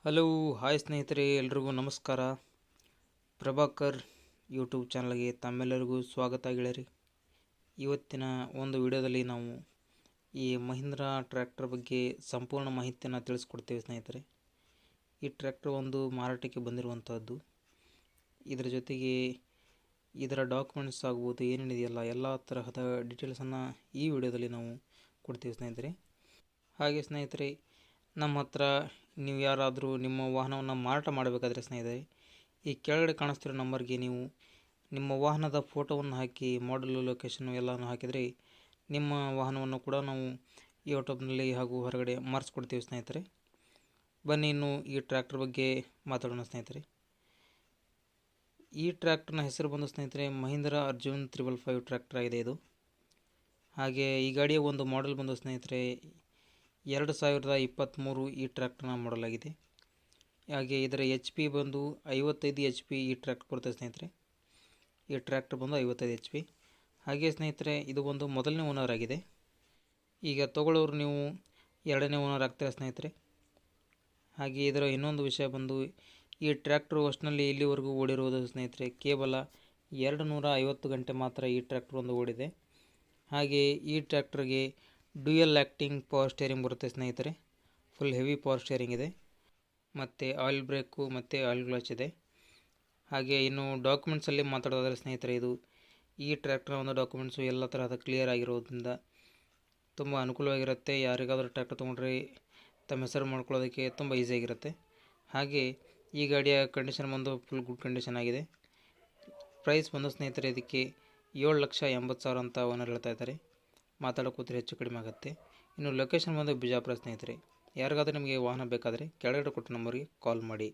Hello hi ಸ್ನೇಹಿತರೆ, ಎಲ್ರಿಗೂ ನಮಸ್ಕಾರ. ಪ್ರಭಾಕರ್ ಯೂಟ್ಯೂಬ್ ಚಾನಲ್ಗೆ ತಮ್ಮೆಲ್ಲರಿಗೂ ಸ್ವಾಗತ ಗೆಳೆಯರಿ. ಇವತ್ತಿನ ಒಂದು ವಿಡಿಯೋದಲ್ಲಿ ನಾವು ಈ ಮಹೀಂದ್ರಾ ಟ್ರ್ಯಾಕ್ಟರ್ ಬಗ್ಗೆ ಸಂಪೂರ್ಣ ಮಾಹಿತಿಯನ್ನು ತಿಳಿಸ್ಕೊಡ್ತೇವೆ ಸ್ನೇಹಿತರೆ. ಈ ಟ್ರ್ಯಾಕ್ಟರ್ ಒಂದು ಮಾರಾಟಕ್ಕೆ ಬಂದಿರುವಂಥದ್ದು. ಇದರ ಜೊತೆಗೆ ಇದರ ಡಾಕ್ಯುಮೆಂಟ್ಸ್ ಆಗ್ಬೋದು, ಏನೇನಿದೆಯಲ್ಲ ಎಲ್ಲ ತರಹದ ಡೀಟೇಲ್ಸನ್ನು ಈ ವಿಡಿಯೋದಲ್ಲಿ ನಾವು ಕೊಡ್ತೀವಿ ಸ್ನೇಹಿತರೆ. ಹಾಗೆ ಸ್ನೇಹಿತರೆ, ನಮ್ಮ ಹತ್ರ ನೀವು ಯಾರಾದರೂ ನಿಮ್ಮ ವಾಹನವನ್ನು ಮಾರಾಟ ಮಾಡಬೇಕಾದ್ರೆ ಸ್ನೇಹಿತರೆ, ಈ ಕೆಳಗಡೆ ಕಾಣಿಸ್ತಿರೋ ನಂಬರ್ಗೆ ನೀವು ನಿಮ್ಮ ವಾಹನದ ಫೋಟೋವನ್ನು ಹಾಕಿ, ಮಾಡಲು, ಲೊಕೇಶನ್ನು ಎಲ್ಲನೂ ಹಾಕಿದರೆ ನಿಮ್ಮ ವಾಹನವನ್ನು ಕೂಡ ನಾವು ಯೂಟ್ಯೂಬ್ನಲ್ಲಿ ಹಾಗೂ ಹೊರಗಡೆ ಮಾರಿಸ್ಕೊಡ್ತೀವಿ ಸ್ನೇಹಿತರೆ. ಬನ್ನಿ ಇನ್ನು ಈ ಟ್ರ್ಯಾಕ್ಟರ್ ಬಗ್ಗೆ ಮಾತಾಡೋಣ ಸ್ನೇಹಿತರೆ. ಈ ಟ್ರ್ಯಾಕ್ಟರ್ನ ಹೆಸರು ಬಂದು ಸ್ನೇಹಿತರೆ ಮಹೀಂದ್ರಾ ಅರ್ಜುನ್ 355 ಟ್ರ್ಯಾಕ್ಟರ್ ಆಗಿದೆ ಇದು. ಹಾಗೆ ಈ ಗಾಡಿಯ ಒಂದು ಮಾಡೆಲ್ ಬಂದು ಸ್ನೇಹಿತರೆ 2023 ಈ ಟ್ರ್ಯಾಕ್ಟರ್ನ ಮಾಡಲ್ ಆಗಿದೆ. ಹಾಗೆ ಇದರ HP ಬಂದು 55 HP ಈ ಟ್ರ್ಯಾಕ್ಟರ್ ಬರುತ್ತೆ ಸ್ನೇಹಿತರೆ. ಈ ಟ್ರ್ಯಾಕ್ಟರ್ ಬಂದು 55 HP. ಹಾಗೆ ಸ್ನೇಹಿತರೆ, ಇದು ಒಂದು ಮೊದಲನೇ ಓನರ್ ಆಗಿದೆ. ಈಗ ತಗೊಳ್ಳೋರು ನೀವು ಎರಡನೇ ಓನರ್ ಆಗ್ತಾರೆ ಸ್ನೇಹಿತರೆ. ಹಾಗೆ ಇದರ ಇನ್ನೊಂದು ವಿಷಯ ಬಂದು, ಈ ಟ್ರ್ಯಾಕ್ಟರ್ ವರ್ಷನಲ್ಲಿ ಇಲ್ಲಿವರೆಗೂ ಓಡಿರುವುದು ಸ್ನೇಹಿತರೆ ಕೇವಲ 250 ಗಂಟೆ ಮಾತ್ರ ಈ ಟ್ರ್ಯಾಕ್ಟರ್ ಒಂದು ಓಡಿದೆ. ಹಾಗೆ ಈ ಟ್ರ್ಯಾಕ್ಟರ್ಗೆ ಡ್ಯೂಯಲ್ ಆ್ಯಕ್ಟಿಂಗ್ ಪವರ್ ಸ್ಟೇರಿಂಗ್ ಬರುತ್ತೆ ಸ್ನೇಹಿತರೆ. ಫುಲ್ ಹೆವಿ ಪವರ್ ಸ್ಟೇರಿಂಗ್ ಇದೆ, ಮತ್ತು ಆಯಿಲ್ ಬ್ರೇಕು ಮತ್ತು ಆಯಿಲ್ ಕ್ಲಚ್ ಇದೆ. ಹಾಗೆ ಇನ್ನು ಡಾಕ್ಯುಮೆಂಟ್ಸಲ್ಲಿ ಮಾತಾಡೋದಾದರೆ ಸ್ನೇಹಿತರೆ, ಇದು ಈ ಟ್ರ್ಯಾಕ್ಟರ್ನ ಒಂದು ಡಾಕ್ಯುಮೆಂಟ್ಸು ಎಲ್ಲ ತರಹದ ಕ್ಲಿಯರ್ ಆಗಿರೋದ್ರಿಂದ ತುಂಬ ಅನುಕೂಲವಾಗಿರುತ್ತೆ. ಯಾರಿಗಾದರೂ ಟ್ರ್ಯಾಕ್ಟರ್ ತೊಗೊಂಡ್ರೆ ತಮ್ಮ ಹೆಸರು ಮಾಡ್ಕೊಳ್ಳೋದಕ್ಕೆ ತುಂಬ ಈಸಿಯಾಗಿರುತ್ತೆ. ಹಾಗೆ ಈ ಗಾಡಿಯ ಕಂಡೀಷನ್ ಬಂದು ಫುಲ್ ಗುಡ್ ಕಂಡೀಷನ್ ಆಗಿದೆ. ಪ್ರೈಸ್ ಬಂದು ಸ್ನೇಹಿತರೆ ಇದಕ್ಕೆ 7,80,000 ಅಂತ ಓನರ್ ಹೇಳ್ತಾ ಇದ್ದಾರೆ. ಮಾತಾಡೋಕ್ಕೋದ್ರೆ ಹೆಚ್ಚು ಕಡಿಮೆ ಆಗುತ್ತೆ. ಇನ್ನು ಲೊಕೇಶನ್ ಬಂದು ಬಿಜಾಪುರ ಸ್ನೇಹಿತರೆ. ಯಾರಿಗಾದರೂ ನಿಮಗೆ ವಾಹನ ಬೇಕಾದರೆ ಕೆಳಗಡೆ ಕೊಟ್ಟ ನಂಬರ್ಗೆ ಕಾಲ್ ಮಾಡಿ.